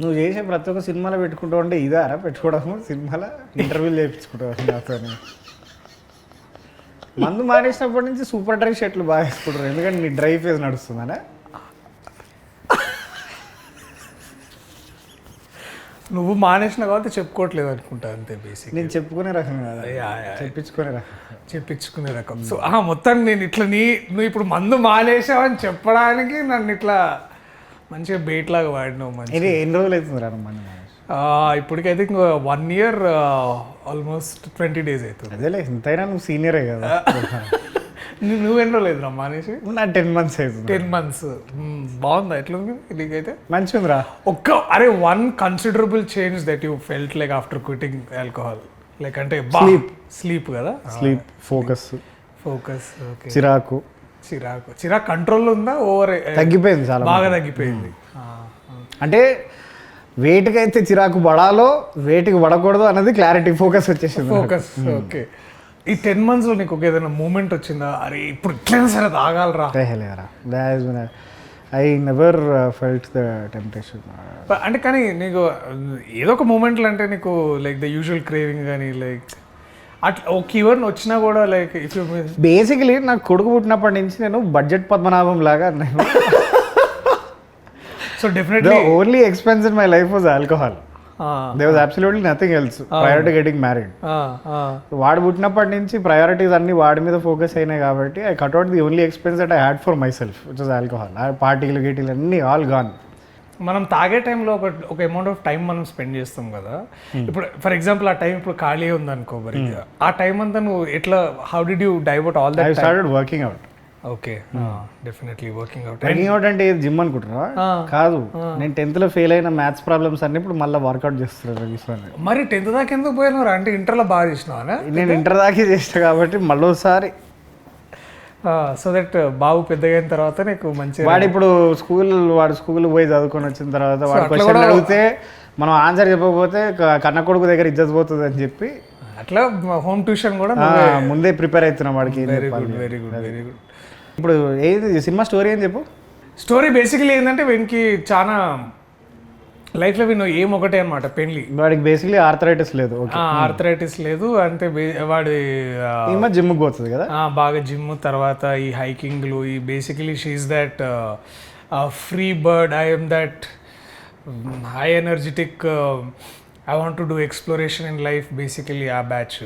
నువ్వు చేసే ప్రతి ఒక్క సినిమాలో పెట్టుకుంటావు అంటే ఇదారా పెట్టుకోవడము సినిమాలో ఇంటర్వ్యూలు చేయించుకుంటావు నాతో. మందు మానేసినప్పటి నుంచి సూపర్ డ్రై షర్ట్లు బాగా వేసుకుంటారు ఎందుకంటే నీ డ్రై ఫేస్ నడుస్తుందనే. నువ్వు మానేసిన కాబట్టి చెప్పుకోవట్లేదు అనుకుంటా అంతే బేసిక్. నేను చెప్పుకునే రకం కదా, చెప్పించుకునే రకం. సో మొత్తం నేను ఇట్లా నువ్వు ఇప్పుడు మందు మానేసావని చెప్పడానికి నన్ను ఇట్లా మంచిగా బెయిట్ లాగా వాడినావు. మంచి ఎన్ని రోజులు అవుతుంది రా మందు మానేసి? ఇప్పటికైతే ఇంకా 1 year ఆల్మోస్ట్ 20 days అవుతుంది. అదేలే ఎంతైనా నువ్వు సీనియరే కదా. నువ్వెన్నో లేదు రా మానేసి? నా 10 months అవుతుంది. 10 months. బాగుందా ఎట్లుంది నీకైతే? మంచిగా ఉందిరా. One considerable change that you felt like after quitting alcohol like అంటే స్లీప్ కదా, స్లీప్, ఫోకస్, ఓకే, చిరాకు కంట్రోల్లో ఉందా? ఓవర్ తగ్గిపోయింది, చాలా బాగా తగ్గిపోయింది. అంటే వేటికి అయితే చిరాకు పడాలో వేటికి పడకూడదు అన్నది క్లారిటీ, ఫోకస్ వచ్చేసింది. ఓకే. ఈ 10 months లో నీకు ఏదైనా మూమెంట్ వచ్చిందా, అరే ఇప్పుడు ఇట్లయినా సరే తాగాలరా? I never felt the temptation. అంటే కానీ నీకు ఏదో ఒక మూమెంట్లు అంటే నీకు లైక్ ద యూజువల్ క్రేవింగ్ కానీ లైక్ అట్లా ఒక ఈవెంట్ వచ్చినా కూడా లైక్ ఇఫ్ యూ బేసికలీ నాకు కొడుకు పుట్టినప్పటి నుంచి నేను బడ్జెట్ పద్మనాభం లాగా నేను so definitely only expense in my life was alcohol. There was absolutely nothing else prior to getting married. వాడు పుట్టినప్పటి నుంచి ప్రయారిటీస్ అన్ని వాడి మీద ఫోకస్ అయినాయి కాబట్టి I cut out the only expense that I had for my self which was alcohol. పార్టీలు గీటీలు అన్నీ ఆల్ గాన్. మనం తాగే టైంలో ఒక అమౌంట్ ఆఫ్ టైం మనం స్పెండ్ చేస్తాం కదా. ఇప్పుడు ఫర్ ఎగ్జాంపుల్ ఆ టైం ఇప్పుడు ఖాళీ ఉందనుకో, మరి ఆ టైం అంతా నువ్వు ఎట్లా, how did you divert all that? I started working out. Okay, definitely working out. Working out అంటే జిమ్ అనుకుంటున్నా? కాదు, నేను 10th లో ఫెయిల్ అయిన మ్యాథ్స్ ప్రాబ్లమ్స్ అన్ని ఇప్పుడు మళ్ళీ వర్కౌట్ చేస్తున్నాను. మరి 10th దాకా ఎందుకు పోయినారు? అంటే ఇంటర్లో బాగా చేసినావా? నేను ఇంటర్ దాకా చేసిన కాబట్టి మళ్ళీసారి సో దట్ బాబు పెద్దగా అయిన తర్వాత నీకు మంచి వాడు ఇప్పుడు వాడు స్కూల్ పోయి చదువుకొని వచ్చిన తర్వాత వాడు క్వశ్చన్ అడిగితే మనం ఆన్సర్ చెప్పకపోతే కన్న కొడుకు దగ్గర ఇజ్జత్ పోతుంది అని చెప్పి అట్లా హోమ్ ట్యూషన్ కూడా ముందే ప్రిపేర్ అవుతున్నాం వాడికి. Very good. ఇప్పుడు ఏది సినిమా స్టోరీ అని చెప్పు. స్టోరీ బేసికలీ ఏంటంటే వీనికి చాలా లైఫ్లో వీను ఏం ఒకటే అనమాట, పెళ్లి. వాడికి బేసికలీ ఆర్థరైటిస్ లేదు. ఆర్థరైటిస్ లేదు అంటే వాడి జిమ్కి పోతుంది కదా బాగా, జిమ్ తర్వాత ఈ హైకింగ్లు, ఈ basically she is that free bird, I'm that high energetic, I want to do exploration in life, basically ఆ బ్యాచ్.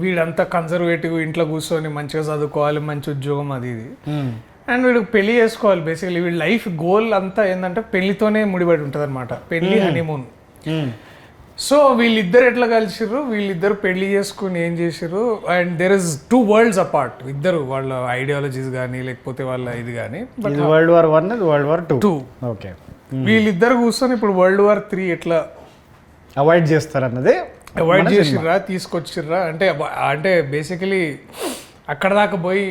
వీడంతా కన్జర్వేటివ్, ఇంట్లో కూర్చొని మంచిగా చదువుకోవాలి, మంచి ఉద్యోగం అది ఇది, అండ్ వీడు పెళ్లి చేసుకోవాలి. బేసికలీ వీడి లైఫ్ గోల్ అంతా ఏంటంటే పెళ్లితోనే ముడిపడి ఉంటుంది అనమాట, పెళ్లి, హనీమూన్. సో వీళ్ళిద్దరు ఎట్లా కలిసిర్రు, వీళ్ళిద్దరు పెళ్లి చేసుకుని ఏం చేసిర్రు, and there is 2 worlds apart. ఇద్దరు వాళ్ళ ఐడియాలజీస్ కానీ లేకపోతే వాళ్ళ ఇది కానీ. World War I, World War II. Okay. వీళ్ళిద్దరు కూర్చొని ఇప్పుడు World War III ఎట్లా అవాయిడ్ చేస్తారు అన్నది, అవాయిడ్ చేసిర్రా, తీసుకొచ్చిర్రా అంటే బేసికలీ అక్కడ దాకా పోయి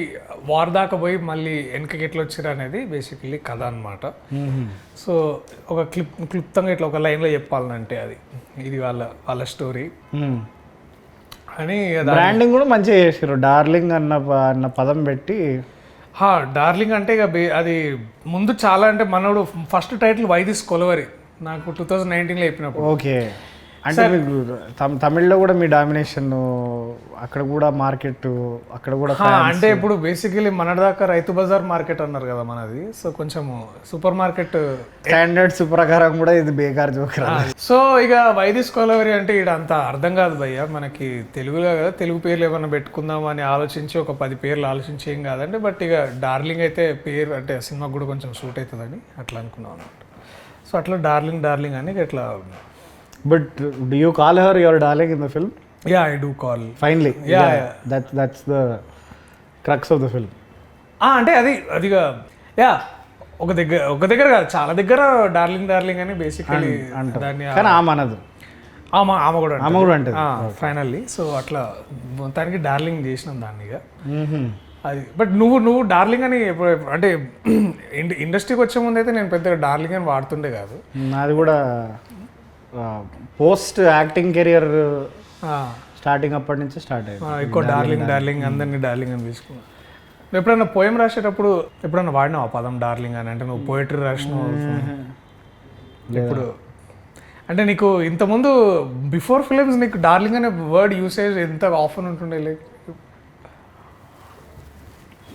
వార్ దాకా పోయి మళ్ళీ వెనకకి ఎట్లా వచ్చిర్రా అనేది బేసికలీ కథ అనమాట. సో ఒక క్లుప్తంగా ఇట్లా ఒక లైన్లో చెప్పాలంటే ఇది వాళ్ళ స్టోరీ అని. బ్రాండింగ్ కూడా మంచిగా చేసారు, డార్లింగ్ అన్న పదం పెట్టి. డార్లింగ్ అంటే ఇక అది ముందు చాలా అంటే మనోడు first title why this Kolaveri నాకు 2019లో చెప్పినప్పుడు. ఓకే, అంటే మీకు తమిళ్లో కూడా మీ డామినేషన్ అక్కడ కూడా మార్కెట్, అక్కడ కూడా అంటే ఇప్పుడు బేసికలీ మన దాకా రైతు బజార్ మార్కెట్ అన్నారు కదా మనది. సో కొంచెం సూపర్ మార్కెట్ స్టాండర్డ్స్ ప్రకారం కూడా ఇది బేకార్ జోకరా. సో ఇక వైదిస్ కొలవరి అంటే ఇక్కడ అంత అర్థం కాదు భయ్య మనకి, తెలుగులో కదా, తెలుగు పేర్లు ఏమైనా పెట్టుకుందాం అని ఆలోచించి ఒక 10 పేర్లు ఆలోచించి ఏం కాదంటే, బట్ ఇక డార్లింగ్ అయితే పేరు అంటే సినిమాకి కూడా కొంచెం సూట్ అవుతుందని అట్లా అనుకున్నాం అనమాట. సో అట్లా డార్లింగ్ అని ఇట్లా. But do you call her your darling in the film? Yeah, I do call. Finally. Yeah. That's the crux of the film. అంటే అదిగా ఒక దగ్గర కాదు, చాలా దగ్గర డార్లింగ్ అని బేసికలీ దాన్ని. కానీ ఆమె అనదు, ఆమె కూడా అంటే ఫైనల్లీ. సో అట్లా మొత్తానికి డార్లింగ్ చేసినాం దాన్ని ఇక అది. బట్ నువ్వు డార్లింగ్ అని అంటే ఇండస్ట్రీకి వచ్చే ముందు అయితే నేను పెద్దగా డార్లింగ్ అని వాడుతుండే కాదు. నాది కూడా పోస్ట్ యాక్టింగ్ కెరియర్ స్టార్టింగ్ అప్పటి నుంచి స్టార్ట్ అయ్యింది. ఎక్కువ డార్లింగ్ అందరినీ డార్లింగ్ అని తీసుకున్నా. నువ్వు ఎప్పుడైనా పోయం రాసేటప్పుడు ఎప్పుడైనా వాడినావు ఆ పదం డార్లింగ్ అని? అంటే నువ్వు పోయిటరీ రాసినావు ఇప్పుడు అంటే నీకు ఇంతకుముందు బిఫోర్ ఫిలిమ్స్ నీకు డార్లింగ్ అనే వర్డ్ యూసేజ్ ఎంత ఆఫన్ ఉంటుండే లైక్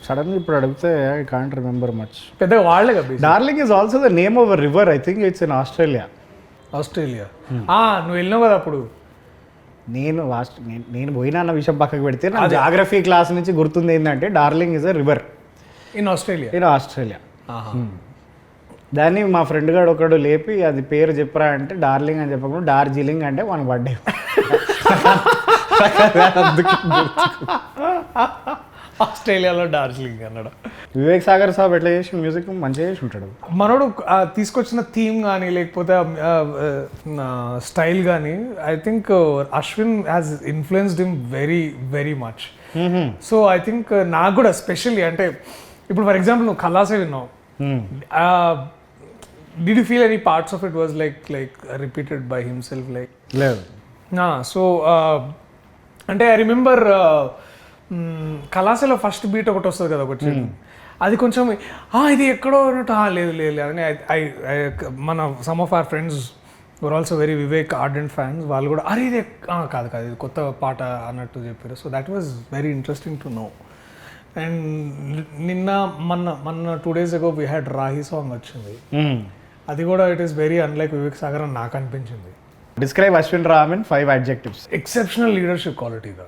సడన్గా ఇప్పుడు అడిగితే ఐ కాంట్ రిమెంబర్ మచ్. పెద్దగా వాళ్ళే కదా. Darling is also the name of a river, I think it's in Australia. నువ్వు వెళ్ళినావు కదా అప్పుడు. నేను పోయినా అన్న విషయం పక్కకు పెడితే నా జాగ్రఫీ క్లాస్ నుంచి గుర్తుంది ఏంటంటే darling is a river in Australia. దాన్ని మా ఫ్రెండ్ గారు ఒకడు లేపి అది పేరు చెప్పరా అంటే డార్లింగ్ అని చెప్పకుండా డార్జిలింగ్ అంటే మనకు పడ్డే. ఆస్ట్రేలియాలో డార్జిలింగ్ అన్నాడు. వివేక్ సాగర్ సాబ్ ఎట్లా చేసి మ్యూజిక్ మంచిగా చేసి ఉంటాడు. మనోడు తీసుకొచ్చిన థీమ్ కానీ లేకపోతే స్టైల్ కానీ I think Ashwin has influenced him very very much. So I think నాకు కూడా స్పెషల్లీ అంటే ఇప్పుడు ఫర్ ఎగ్జాంపుల్ నువ్వు ఖలాసే విన్నావు. Did you feel any parts of it was like repeated by himself like? లేదు. So అంటే ఐ రిమెంబర్ కళాశాల ఫస్ట్ బీట్ ఒకటి వస్తుంది కదా ఒకటి, అది కొంచెం ఇది ఎక్కడో అన్నట్టు లేదు లేదు అని మన some of our friends were also very Vivek ardent fans, వాళ్ళు కూడా అరే ఇది కాదు ఇది కొత్త పాట అన్నట్టు చెప్పారు. So that was very interesting to know. And మొన్న 2 days ago we had Rahi song వచ్చింది. అది కూడా it is very unlike Vivek Sagar అని నాకు అనిపించింది. Describe Ashwin Ram in 5 adjectives. Exceptional leadership క్వాలిటీగా.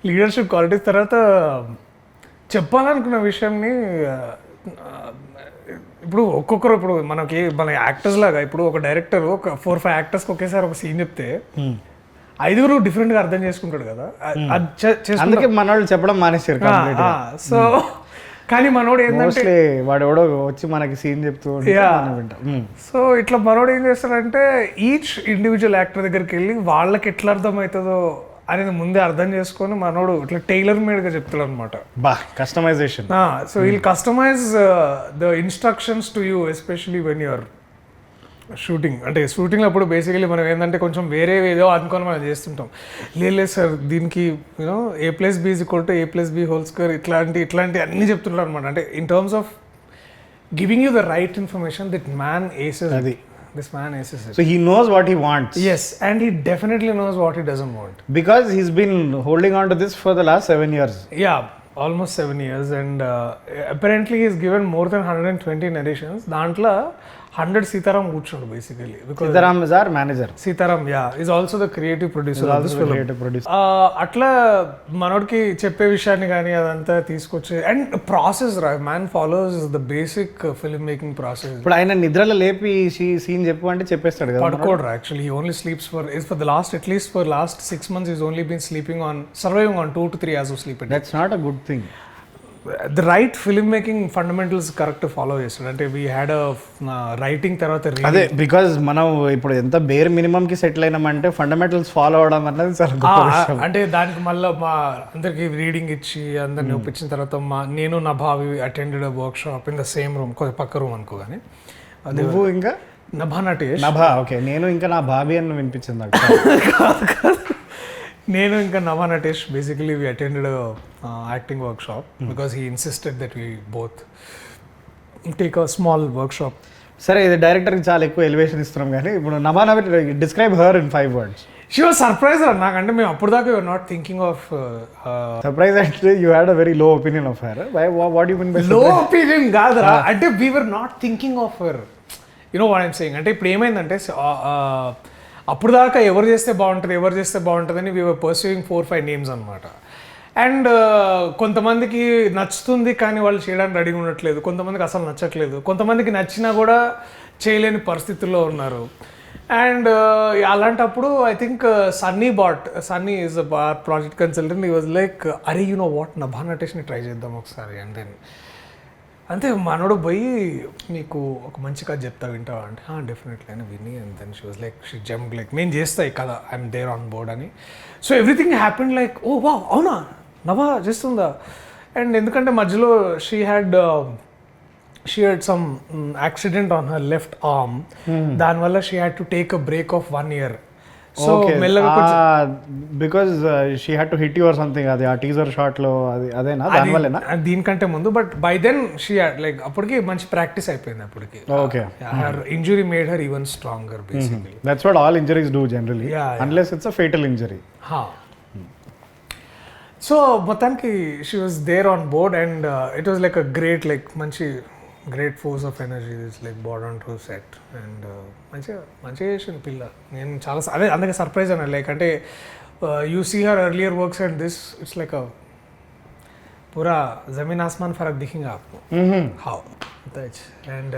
లీడర్షిప్ క్వాలిటీస్ తర్వాత చెప్పాలనుకున్న విషయంని ఇప్పుడు ఒక్కొక్కరు ఇప్పుడు మన యాక్టర్స్ లాగా ఇప్పుడు ఒక డైరెక్టర్ ఒక 4-5 యాక్టర్స్కి ఒకేసారి ఒక సీన్ చెప్తే 5 డిఫరెంట్గా అర్థం చేసుకుంటాడు కదా. అందుకే మన వాళ్ళు చెప్పడం మానేశారు. సో కానీ మనోడు ఏంటంటే వాడు ఎవడో వచ్చి మనకి సీన్ చెప్తూ. సో ఇట్లా మనోడు ఏం చేస్తాడంటే ఈచ్ ఇండివిజువల్ యాక్టర్ దగ్గరికి వెళ్ళి వాళ్ళకి ఎట్లా అర్థమవుతుందో అనేది ముందే అర్థం చేసుకొని మనోడు ఇట్లా టైలర్ మేడ్గా చెప్తాడు అనమాట. Customization. So we'll customize the instructions to you especially when you're shooting. అంటే షూటింగ్ అప్పుడు బేసికలీ మనం ఏంటంటే కొంచెం వేరే ఏదో అనుకొని మనం చేస్తుంటాం. లేదు సార్ దీనికి యూనో A+B = A+B² ఇట్లాంటి అన్నీ చెప్తుంటారు అనమాట. అంటే in terms of giving you the right information this man aces అది. This man aces it. So he knows what he wants. Yes, and he definitely knows what he doesn't want. Because he's been holding on to this for the last 7 years. Yeah, almost 7 years, and apparently he's given more than 120 narrations. Dantla 100 Sitaram కూర్చోడు basically. Sitaram is our manager. Sitaram, is also the creative producer of this film. Creative producer. అట్లా మనోడికి చెప్పే విషయాన్ని కానీ అదంతా తీసుకొచ్చి and process man follows the basic film making process. ఇప్పుడు ఆయన నిద్రలో లేపి సీన్ చెప్పు అంటే చెప్పేస్తాడు కదా. పడుకోడు actually. He only sleeps for the last at least for last 6 months he's only been sleeping on surviving on 2 to 3 hours of sleep. That's not a good thing. The right film making fundamentals correct follow చేస్తాడు. అంటే we had writing తర్వాత అదే because మనం ఇప్పుడు ఎంత bear minimum కి settle అయినామంటే fundamentals follow అవడం అన్నది చాలా అంటే దానికి మళ్ళీ మా అందరికి రీడింగ్ ఇచ్చి అందరిని ఒప్పించిన తర్వాత నేను నా భావి attended work shop in the same room, కొంచెం పక్క రూమ్ అనుకో. కానీ నువ్వు ఇంకా నభానటేష్ ఓకే నేను ఇంకా నా భావి అని వినిపించింది. నేను ఇంకా నభానటేష్ basically we attended acting work shop because he insisted that we both take a small work shop. సరే ఇది డైరెక్టర్కి చాలా ఎక్కువ ఎలివేషన్ ఇస్తున్నాం కానీ ఇప్పుడు నభానవి describe her in 5 words. She was surprise నాకంటే మేము అప్పుడు దాకా you're not thinking of surprise అంటే you had a very low opinion of her. What you mean by లో ఒపీనియన్ కాదురా, అంటే we were not thinking of her. You know what I'm saying. అంటే ఇప్పుడు ఏమైందంటే అప్పుడు దాకా ఎవరు చేస్తే బాగుంటుందని వీ వర్ పర్సూయింగ్ 4-5 names అనమాట. అండ్ కొంతమందికి నచ్చుతుంది కానీ వాళ్ళు చేయడానికి రెడీగా ఉండట్లేదు, కొంతమందికి అసలు నచ్చట్లేదు, కొంతమందికి నచ్చినా కూడా చేయలేని పరిస్థితుల్లో ఉన్నారు. అండ్ అలాంటప్పుడు I think Sunny is project consultant. ఈ వాజ్ లైక్ అరే యు నో వాట్ నభానటేష్ని ట్రై చేద్దాం ఒకసారి. అండ్ దెన్ అంతే మనోడు పోయి నీకు ఒక మంచి కథ చెప్తా వింటావా అంటే డెఫినెట్లీ అని విని. And then she was like she jumped like నేను చేస్తా ఈ కథ, ఐఎమ్ దేర్ ఆన్ బోర్డ్ అని. So everything happened like oh wow అవునా నభా చేస్తుందా. అండ్ ఎందుకంటే మధ్యలో she had some accident on her left arm. దానివల్ల she had to take a break of 1 year. So మెల్లగా because she had to hit you or something, అది ఆ teaser shot లో అది అదేనా దానివల్లేనా? దీనికంటే ముందు, but by then she like అప్పటికి మంచి ప్రాక్టీస్ అయిపోయింది అప్పటికి. Okay, her injury made her even stronger basically. That's what all injuries do generally, unless it's a fatal injury. So మొత్తానికి she was there on board and it was like a great, like మంచి great force of energy is like board on to set and మంచిగా చేసింది పిల్ల. నేను చాలా అదే అందుకే surprise అన్నా, లైక్ అంటే you see her earlier works and this it's like a పూరా జమీన్ ఆస్మాన్ ఫరక్ దిఖేగా ఆప్కో. How and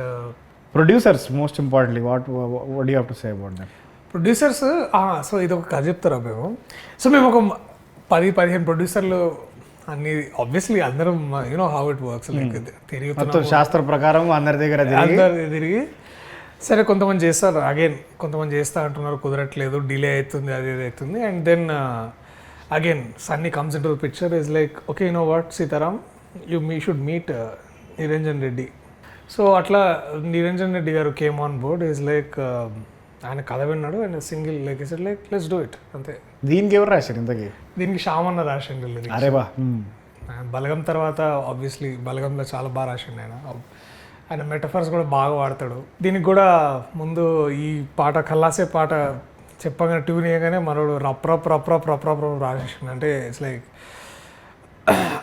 producers most importantly what do you have to say about that? Producers, so ఇది ఒక కథ చెప్తారా మేము. సో మేము ఒక 10-15 ప్రొడ్యూసర్లు అన్ని, ఆబ్వియస్లీ అందరం you know how it works, like తిరుగుతున్నాం శాస్త్ర ప్రకారం అందరి దగ్గర తిరిగి సరే కొంతమంది చేస్తారు, అగైన్ కొంతమంది చేస్తా అంటున్నారు, కుదరట్లేదు, డిలే అవుతుంది, అది ఇది అవుతుంది. And then again Sunny comes in to the picture, is like okay you know what Sitaram, మీ should meet Niranjan Reddy. So అట్లా నిరంజన్ రెడ్డి గారు came on board, is like ఆయన కథ విన్నాడు and single like is like let's do it అంతే. దీనికి ఎవరు రాశారు ఇంతకీ? దీనికి శ్యామన్న రాసిండు. అరే బా, బలగం తర్వాత ఆబ్వియస్లీ బలగంలో చాలా బాగా రాసిండు ఆయన మెటఫర్స్ కూడా బాగా వాడతాడు. దీనికి కూడా ముందు ఈ పాట కల్లాసే పాట చెప్పగానే ట్యూన్ చేయగానే మనోడు రప్ రప్ రప్ రప్ రప్ రప్ రాసేసిండు. అంటే ఇట్స్ లైక్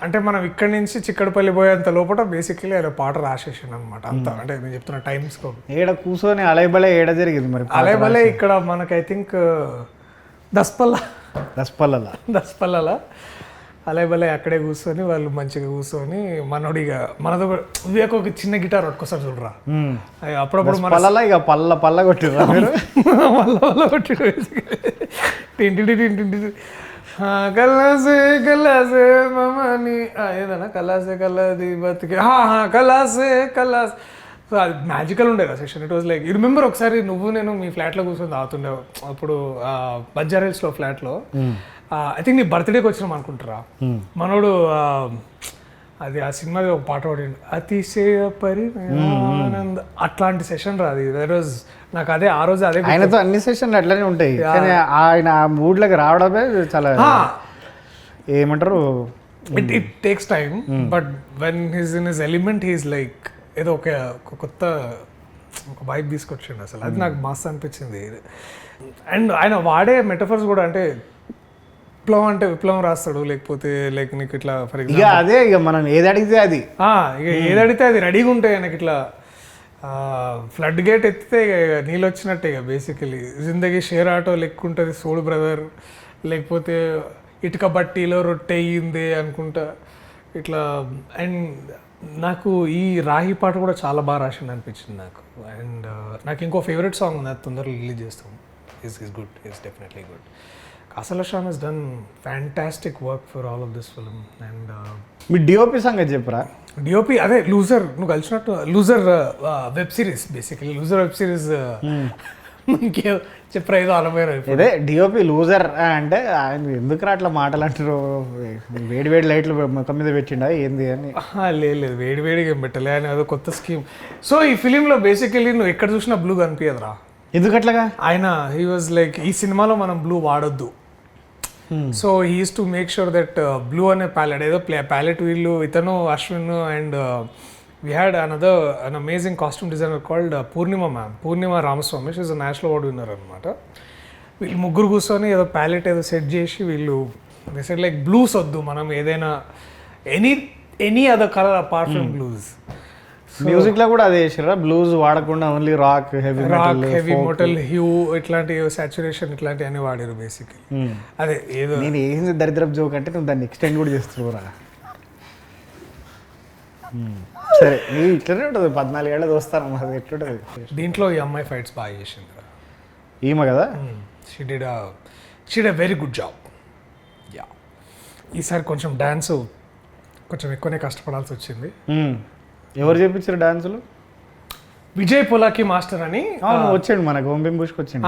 అంటే మనం ఇక్కడి నుంచి చిక్కడపల్లి పోయేంత లోపల బేసికలీ ఆయన పాట రాసేసిండు అనమాట అంత. అంటే నేను చెప్తున్న టైం స్కోప్ ఏడ కూర్చొని అలైబలే ఏడ జరిగింది మరి? అలైబలే ఇక్కడ మనకి ఐ థింక్ దస్పల్లల అలైబలే అక్కడే కూర్చొని వాళ్ళు మంచిగా కూర్చొని మనోడిగా మనతో వివేక్ ఒక చిన్న గిటార్ పట్టుకొస్తారు చూడరా, అప్పుడప్పుడు మన ఇక పల్ల కొట్టిరా పల్ల కొట్టిడు టింటి కల్లాసే కల్లాసే మమ్మని ఏదన్నా కల్లాసే కల్లాది బతికే కల్లాసే కల్లాస్. సో అది మ్యాజికల్ ఉండే కదా session. It was like you remember ఒకసారి నువ్వు నేను మీ ఫ్లాట్లో కూర్చొని తాగుతుండే అప్పుడు బంజారాహిల్స్లో ఫ్లాట్లో, ఐ థింక్ నీ బర్త్డేకి వచ్చినాం అనుకుంటారా, మనోడు అది ఆ సినిమాది ఒక పాట పాడిండు, అతిశయ పరిణానంద, అట్లాంటి సెషన్ రాదు. దట్ వాజ్ నాకు అదే ఆ రోజు అదే. ఆయనతో అన్ని సెషన్లు అట్లనే ఉంటాయి, కానీ ఆయన ఆ మూడ్లోకి రావడమే చాలా ఏమంటారు, it takes time, but when he's in his element he's like ఏదో ఒక కొత్త ఒక వైబ్ తీసుకొచ్చిండు అసలు. అది నాకు మస్తు అనిపించింది. అండ్ ఆయన వాడే మెటఫర్స్ కూడా, అంటే విప్లవం అంటే విప్లవం రాస్తాడు, లేకపోతే లైక్ నీకు ఇట్లా ఫర్ ఎగ్జాంపుల్ అదే ఇక మనం ఏది అడిగితే అది, ఇక ఏది అడిగితే అది రెడీగా ఉంటాయి ఆయనకి. ఇట్లా ఫ్లడ్ గేట్ ఎత్తితే ఇక నీళ్ళు వచ్చినట్టే ఇక బేసికలీ. జిందగీ షేర్ ఆటో లెక్క ఉంటుంది సోడు బ్రదర్, లేకపోతే ఇటుక బట్టీలో రొట్టె అయ్యింది అనుకుంటా ఇట్లా. అండ్ నాకు ఈ రాహి పాట కూడా చాలా బాగా రాసింది అనిపించింది నాకు. అండ్ నాకు ఇంకో ఫేవరెట్ సాంగ్ ఉంది, అది తొందరగా రిలీజ్ చేస్తాం. Is good, is definitely good. Kasarla Shyam has done fantastic work for all of this film. And మీ డిఓపి సంగతి చెప్పరా? డిఓపి అదే లూజర్, నువ్వు కలిసినట్టు loser web series, basically loser web series మనకి చెప్పరా ఏదో అనుభవం. అదే డిఓపి లూజర్ అంటే ఆయన ఎందుకు అట్లా మాటలు అంటారు, వేడి వేడి లైట్లు ముఖం మీద పెట్టిండా ఏంది అని? లేదు వేడి వేడిగా ఏం పెట్టలే, ఆయన ఏదో కొత్త స్కీమ్. సో ఈ ఫిలింలో బేసికలీ నువ్వు ఎక్కడ చూసినా బ్లూ కనిపించదురా. ఎందుకట్లాగా? ఆయన హీ వాజ్ లైక్ ఈ సినిమాలో మనం బ్లూ వాడొద్దు, so he is to make sure that blue అనే ప్యాలెట్ ఏదో ప్యాలెట్ వీళ్ళు ఇతను Ashwin and we had an amazing costume designer called Poornima Ramaswamy. She is a national award winner అనమాట. వీళ్ళు ముగ్గురు కూర్చొని ఏదో ప్యాలెట్ ఏదో సెట్ చేసి వీళ్ళు సెట్ లైక్ బ్లూస్ వద్దు, మనం ఏదైనా any other colour apart from blues. Music లో కూడా అదే చేసారా, బ్లూస్ వాడకుండా only rock, heavy metal, hue ఇట్లాంటి సాచురేషన్ ఇట్లాంటి అన్ని వాడారు బేసిక్లీ. అదే ఏదో నేను ఏంది దరిద్రపు జోక్ అంటే నువ్వు దాన్ని ఎక్స్టెండ్ కూడా చేస్తున్నావురా. సరే నీ ఇట్లనే ఉంటుంది, 14 ఏళ్ళ దోస్తాను అది ఎట్లుంటుంది. దీంట్లో ఈ అమ్మాయి ఫైట్స్ బాగా చేసింది ఈమె కదా. She did a very good job. Yeah, ఈసారి కొంచెం డ్యాన్స్ కొంచెం ఎక్కువనే కష్టపడాల్సి వచ్చింది. ఎవరు చేపించారు డాన్సులు? విజయ్ పొలాకి మాస్టర్ అని వచ్చాడు మనకు, ఓంబిం బుష్కి వచ్చాడు.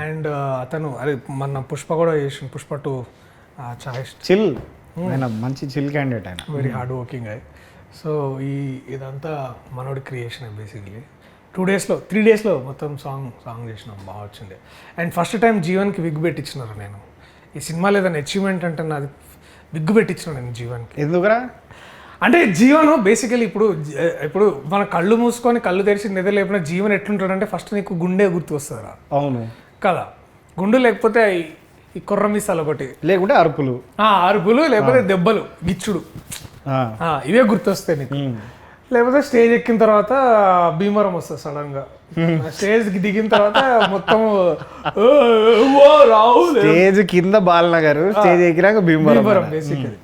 అండ్ అతను అదే మన పుష్ప కూడా చేసిన, పుష్ప 2 చాలా చిల్, ఆయన మంచి చిల్ క్యాండిడేట్, ఆయన వెరీ హార్డ్ వర్కింగ్ అయ్యి. సో ఇదంతా మనోడి క్రియేషన్ బేసిక్లీ. 2 daysలో 3 daysలో మొత్తం సాంగ్ చేసినాం, బాగా వచ్చింది. అండ్ ఫస్ట్ టైం జీవన్కి విగ్ పెట్టించినారు. నేను ఈ సినిమా లేదని అచీవ్మెంట్ అంటే నాది విగ్ పెట్టించిన నేను జీవన్కి. ఎందుకురా? అంటే జీవను బేసికలీ ఇప్పుడు మన కళ్ళు మూసుకొని కళ్ళు తెరిచి నిద్ర లేపిన జీవన్ ఎట్లుంటాడంటే ఫస్ట్ నీకు గుండె గుర్తు వస్తుందిరా. అవును కదా, గుండు లేకపోతే ఈ కొర్ర మిసాలు ఒకటి, లేకుంటే అరుపులు, అరుపులు, లేకపోతే దెబ్బలు, గిచ్చుడు, ఇవే గుర్తొస్తాయి నీకు. లేకపోతే స్టేజ్ ఎక్కిన తర్వాత భీమవరం వస్తుంది సడన్గా. స్టేజ్కి దిగిన తర్వాత మొత్తం స్టేజ్ కింద బాలనగర్, స్టేజ్ ఎక్కినాక భీమవరం బేసికలీ.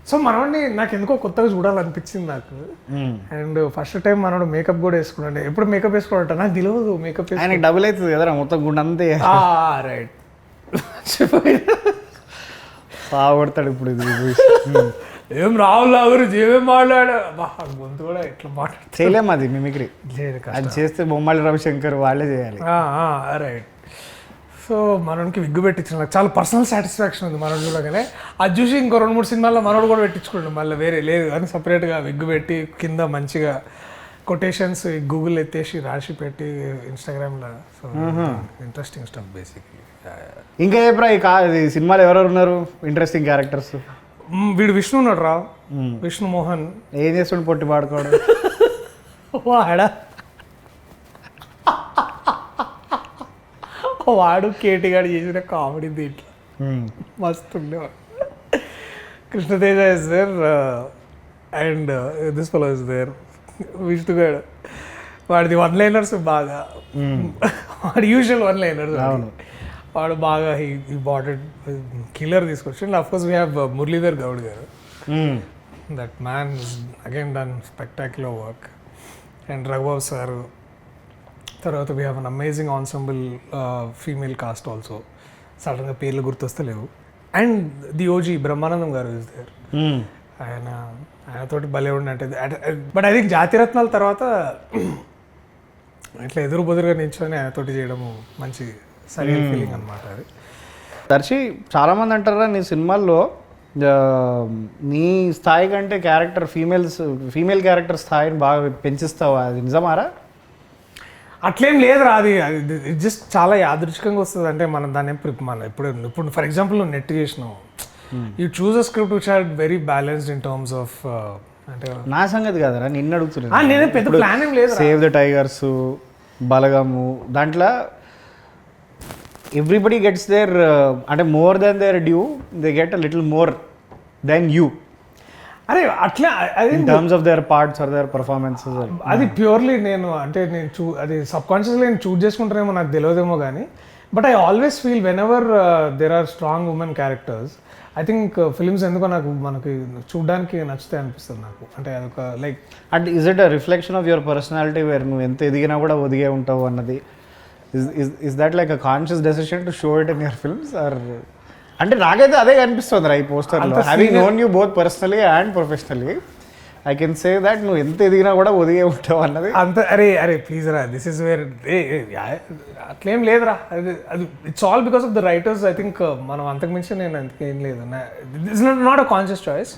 సో మనోడిని నాకు ఎందుకో కొత్తగా చూడాలనిపించింది నాకు. అండ్ ఫస్ట్ టైం మనోడు మేకప్ కూడా వేసుకున్నాడు. ఎప్పుడు మేకప్ వేసుకోవట నాకు తెలియదు. మేకప్ ఆయనకి డబుల్ అవుతుంది కదరా, మొత్తం గుండె అంతే. రైట్, బాగుపడతాడు ఇప్పుడు. ఇది ఏం రాహుల్ గురించి ఏమేమి మాట్లాడా, గొంతు కూడా ఎట్లా మాట్లాడు చేయలేము, అది మిమిక్రీ లేదు. అది చేస్తే బొమ్మాలి రవిశంకర్ వాళ్ళే చేయాలి. రైట్. సో మనోడికి విగ్గు పెట్టించిన నాకు చాలా పర్సనల్ సాటిస్ఫాక్షన్ ఉంది మనోడు చూడగానే. అది చూసి ఇంకో 2-3 సినిమాల్లో మనోడు కూడా పెట్టించుకోండి, మళ్ళీ వేరే లేదు కానీ సపరేట్గా విగ్గు పెట్టి కింద మంచిగా కొటేషన్స్ గూగుల్ ఎత్తేసి రాసి పెట్టి ఇన్స్టాగ్రామ్లో. So interesting stuff basically. ఇంకా ఏప్రా ఈ సినిమాలో ఎవరెవరు ఉన్నారు ఇంట్రెస్టింగ్ క్యారెక్టర్స్? వీడు విష్ణు ఉన్నాడు రా, విష్ణు మోహన్. ఏం చేస్తుండు పొట్టి పాడుకోవడం? వాడా వాడు కేటీగాడు చేసిన కామెడీ దీంట్లో మస్తు ఉండేవాడు. Krishna Teja is there and this fellow is there. విష్ణుగాడు వాడిది 1-liners బాగా, వాడు యూజువల్ 1-liners. వాడు బాగా ఈ బాటెడ్ కిల్లర్ తీసుకొచ్చి. And of course we have Muralidhar Goud గారు. That man is again done spectacular work. And Raghubabu sir. తర్వాత we have an amazing ensemble female cost also. సడన్గా పేర్లు గుర్తొస్తలేవు. అండ్ ది ఓజీ బ్రహ్మానందం గారు ఇస్ దేర్. ఆయనతోటి భలే ఉండే. బట్ ఐ థింక్ జాతిరత్నాల తర్వాత ఇట్లా ఎదురు బెదురుగా నిల్చొని ఆయనతోటి చేయడము మంచి సరైన ఫీలింగ్ అనమాట అది. దర్శి చాలామంది అంటారా నీ సినిమాల్లో నీ స్థాయి కంటే ఫీమేల్ క్యారెక్టర్ స్థాయిని బాగా పెంచిస్తావా? అది నిజమారా? అట్లేం లేదురా, అది జస్ట్ చాలా యాదృచ్ఛికంగా వస్తుంది. అంటే మనం దాన్ని ఇప్పుడు ఫర్ ఎగ్జాంపుల్ నువ్వు నెట్ చేసినావు, you choose a script which are very balanced in terms of. అంటే నా సంగతి కాదరా, నిన్ను అడుగుతున్నా. నేనే పెద్ద ప్లాన్ ఏం లేదు. సేవ్ ద టైగర్స్, బలగము, దాంట్లో ఎవ్రీబడి గెట్స్ దేర్, అంటే more than their due, they get a little more than you. అరే అట్లా in terms of their parts or their performances. అది ప్యూర్లీ నేను అది సబ్కాన్షియస్లీ నేను చూజ్ చేసుకుంటానేమో నాకు తెలియదేమో కానీ, but I always feel whenever there are strong women characters, I think films ఎందుకో మనకి చూడడానికి నచ్చుతాయి అనిపిస్తుంది నాకు. అంటే అదొక లైక్, అంటే is it a reflection of your personality where నువ్వు ఎంత ఎదిగినా కూడా ఒదిగే ఉంటావు అన్నది? Is that like a conscious decision to show it in your films or? అంటే నాకైతే అదే కనిపిస్తుంది రా ఈ పోస్టర్లో. Having known you both personally and professionally, I can say that నువ్వు ఎంత ఎదిగినా కూడా ఒదిగే ఉంటావు అన్నది. అంత అరే ప్లీజ్ రా, దిస్ ఇస్ వేర్ అట్లేం లేదురా. అది it's all because of the writers. I think మనం అంతకుమించి నేను అంతకేం లేదు. It's not a conscious choice.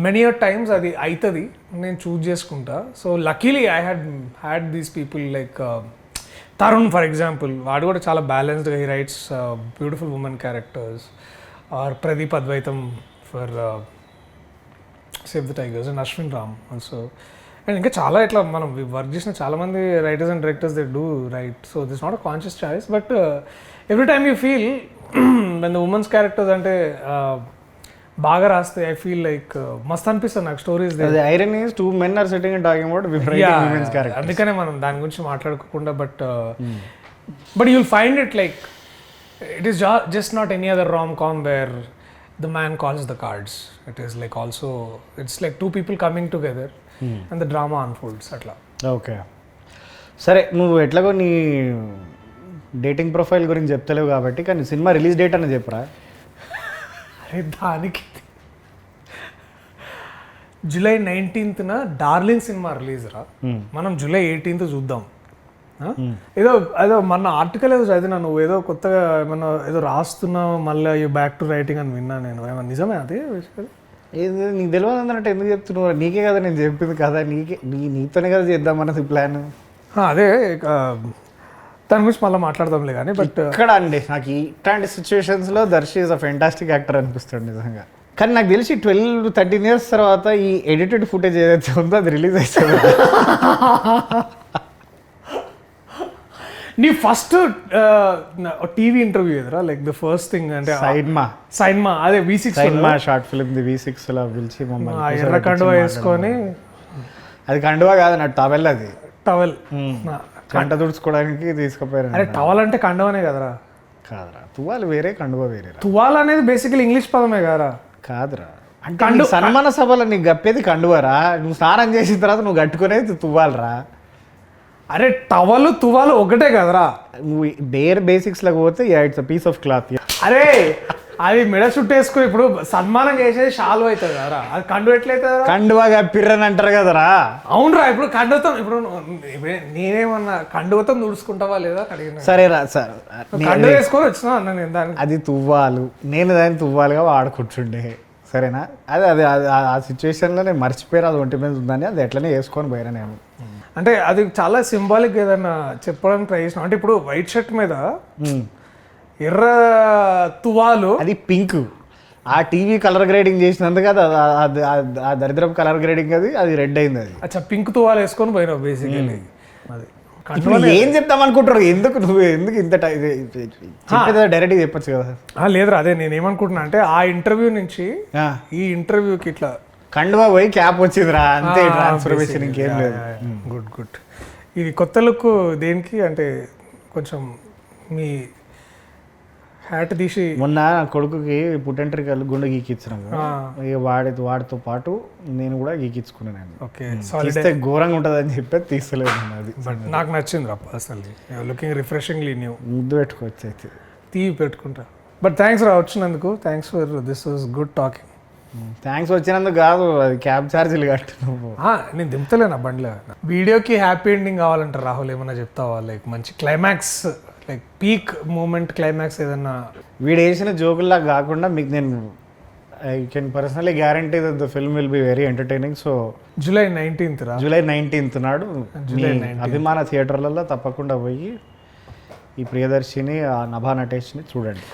Many times అది అవుతుంది, నేను చూజ్ చేసుకుంటా. So luckily I had these people like Tarun for example. వాడు కూడా చాలా బ్యాలెన్స్డ్గా he writes beautiful women characters. Or Pradeep Advaitham for Save the Tigers and Ashwin Ram also. And ఇంకా చాలా ఇట్లా మనం వర్క్ చేసిన చాలామంది writers and directors they do right. So this not a conscious choice, but every time you feel when the women's characters అంటే బాగా రాస్తే I feel like మస్త్ అనిపిస్తుంది నాకు stories. Iron is 2 men are sitting and talking about women's characters. అందుకనే మనం దాని గురించి మాట్లాడుకోకుండా, but you'll find it like it is just not any other rom-com వేర్ the man calls the cards. It is like also, it's like 2 people coming together and the drama unfolds atla. Okay సరే, నువ్వు ఎట్లాగో నీ dating profile గురించి చెప్తలేవు కాబట్టి, కానీ cinema release date అని చెప్పరా? అరే దానికి July 19th darling cinema release రా. మనం July 18th చూద్దాం. ఏదో మన ఆర్టికల్ ఏదో చదివినా, నువ్వు ఏదో కొత్తగా ఏమన్నా ఏదో రాస్తున్నావు మళ్ళీ యూ బ్యాక్ టు రైటింగ్ అని విన్నా నేను. ఏమన్నా నిజమే అది? ఏది నీకు తెలియదు అన్నట్టు ఎందుకు చెప్తున్నావు? నీకే కదా నేను చెప్పింది కదా, నీతోనే కదా చేద్దామన్నది ప్లాన్. అదే దాని గురించి మళ్ళీ మాట్లాడదాంలే కానీ బట్ ఇక్కడ అండి నాకు ఇట్లాంటి సిచ్యువేషన్స్లో Darsi is a fantastic actor అనిపిస్తాడు నిజంగా. కానీ నాకు తెలిసి 12-13 years తర్వాత ఈ ఎడిటెడ్ ఫుటేజ్ ఏదైతే ఉందో అది రిలీజ్ అవుతుంది. నీ ఫస్ట్ టీవీ ఇంటర్వ్యూ ఎదురా లైక్ ద ఫస్ట్ థింగ్ అంటే సైన్మా అదే V6 షార్ట్ ఫిల్మ్ ది V6లో పిలిచి మమ్మల్ని ఎర్ర కండువా వేసుకొని, అది కండువా కాదు నా టవెల్, అది టవల్ కంట తుడుచుకోవడానికి తీసుకుపోయారు. అరే టవల్ అంటే కండువనే కదరా? కాదురా, తువ్వాలు వేరే కండువా వేరే. తువాల్ అనేది బేసికలీ ఇంగ్లీష్ పదమే కదరా? కాదురా, అంటే సన్మాన సభలో నీకు గప్పేది కండువారా, నువ్వు స్నానం చేసిన తర్వాత నువ్వు కట్టుకునేది తువ్వాలరా. అరే టవల్ తువాలు ఒకటే కదరా? నువ్వు బేర్ బేసిక్స్లోకి పోతే it's a piece of cloth. అరే అది మెడ చుట్టేసుకుని ఇప్పుడు సన్మానం చేసేది షాలు అవుతుంది కదరా, అది కండు ఎట్లయితుంది? కండువాగా పిర్రని అంటారు కదరా. అవునరా, ఇప్పుడు కండువతో ఇప్పుడు నేనేమన్నా కండువతో తుడుచుకుంటావా లేదా అడిగిన. సరేరా సార్, కండు వేసుకొని వచ్చినా అన్న నేను దానికి. అది తువ్వాలు, నేను దాన్ని తువ్వాలుగా వాడుకుంటుండే, సరేనా? అదే అదే ఆ సిచ్యువేషన్లో నేను మర్చిపోయాను అది ఒంటి మీద ఉందని, అది ఎట్లనే వేసుకొని పోయినా నేను. అంటే అది చాలా సింబాలిక్ ఏదన్నా చెప్పడానికి ట్రై చేసిన. అంటే ఇప్పుడు వైట్ షర్ట్ మీద ఎర్ర తువాలు, అది పింక్. ఆ టీవీ కలర్ గ్రేడింగ్ చేసినందుకు ఆ దరిద్రపు కలర్ గ్రేడింగ్ అది రెడ్ అయింది. అది అచ్చా పింక్ తువాలు వేసుకొని పోయినావు బేసికలీ. అది ఇప్పుడు ఏం చెప్తాం అనుకుంటారు, ఎందుకు ఇంత డైరెక్ట్గా చెప్పచ్చు కదా. లేదురా, అదే నేను ఏమనుకుంటున్నా అంటే ఆ ఇంటర్వ్యూ నుంచి ఈ ఇంటర్వ్యూకి ఇట్లా కండువా పోయి క్యాప్ వచ్చిందిరా, అంతే ట్రాన్స్ఫర్మేషన్, ఇంకేం లేదు. గుడ్. ఇది కొత్త లుక్ దేనికి అంటే కొంచెం మీ హ్యాట్ తీసి మొన్న నా కొడుకుకి పుట్టెంట్రికలు గుండె గీకిచ్చినాము, ఇక వాడితో పాటు నేను కూడా గీకించుకున్నాను. ఓకే, తీస్తే ఘోరంగా ఉంటుంది అని చెప్పి తీస్తలేదు. అది బట్ నాకు నచ్చింది రా అసలు, లుకింగ్ రిఫ్రెషింగ్లీ న్యూ. ముద్దు పెట్టుకోవచ్చు అయితే, తీవి పెట్టుకుంటా. బట్ థ్యాంక్స్ రా వచ్చినందుకు, thanks for this was good talking. Thanks వచ్చినందుకు కాదు, అది క్యాబ్ ఛార్జీలు కట్టినావు. నేను దింపుతలేనా బండిలో. వీడియోకి హ్యాపీ ఎండింగ్ కావాలంటారు రాహుల్, ఏమన్నా చెప్తావా? లైక్ మంచి climax, like peak moment climax ఏదన్నా. వీడు వేసిన జోకుల్లా కాకుండా మీకు నేను I can personally guarantee that the film will be very entertaining. So July 19th July 19th నాడు అభిమాన థియేటర్లలో తప్పకుండా పోయి ఈ ప్రియదర్శిని, ఆ నభా నటేష్ని చూడండి.